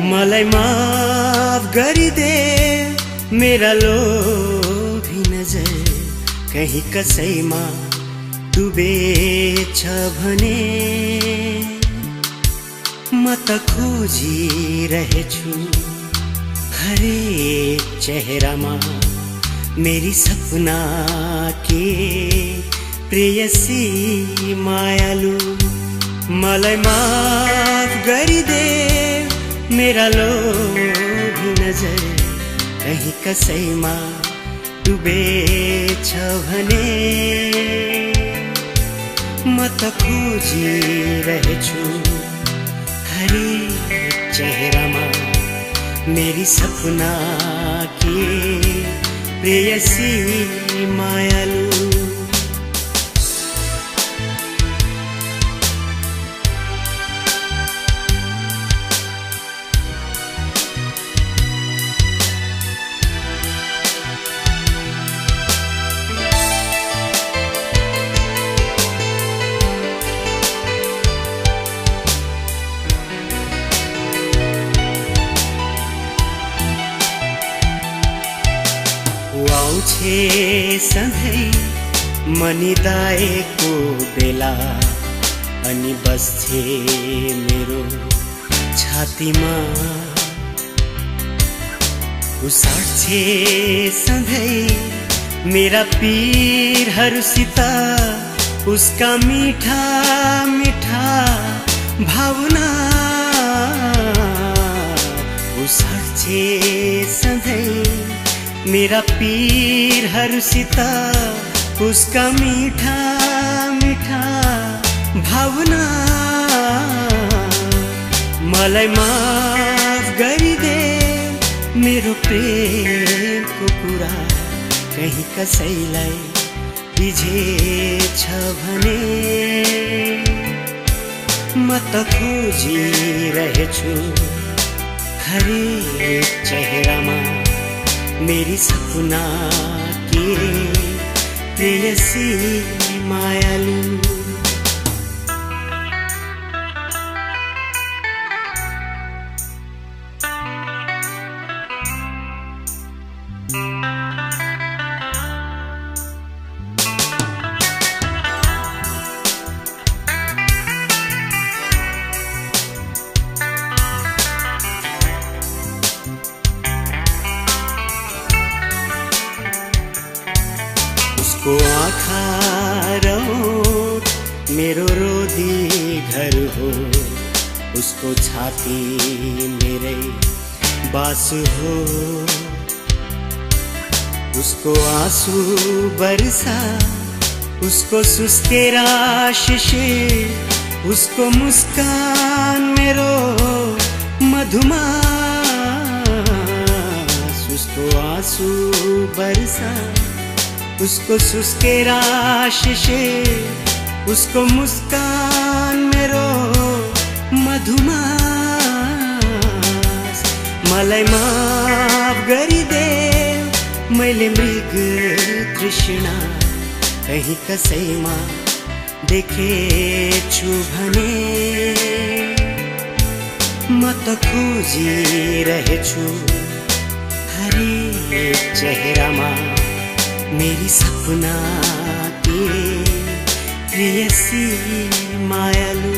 मलाई माफ गरिदे मेरा लोभी नजर कहीं कसैमा डुबेछ भने म त खोजिरहेछु हरेक चेहरामा मेरी सपना के प्रेयसी मायालु। मलाई माफ गरिदे मेरा लोभी नजर कहीं कसैमा डुबेछ भने म त खोजिरहेछु हरेक चेहरामा मेरी सपना की प्रेयसी मायालु। आउँछे सधैँ मनिदाएको बेला अनि बस्छे मेरो छातीमा उसाट्छे सधैँ मेरा पीरहरूसित उसका मीठा मीठा भावना उसाट्छे सधैँ मेरा पीरहरूसित उसका मीठा मीठा भावना। मलाई माफ गरिदे मेरो प्रेमको कुरा कहीं कसैलाई बिझेछ भने म त खोजिरहेछु हरेक चेहरामा मेरी सपना की प्रेयसी मायालु। उसको आँखा र ओठ मेरो रोदी घर हो उसको छाती मेरै बासु हो उसको आँसु बरसा उसको सुस्केरा शिशिर उसको मुस्कान मेरो मधुमास उसको आँसु बरसा उसको सुस्केरा शिशिर उसको मुस्कान मेरो मधुमास। मलाई माफ गरिदे मैले मृग तृष्णा कहीं कसैमा देखेछु भने म त खोजिरहेछु हरेक चेहरामा मेरी सपना की प्रेयसी मायालु।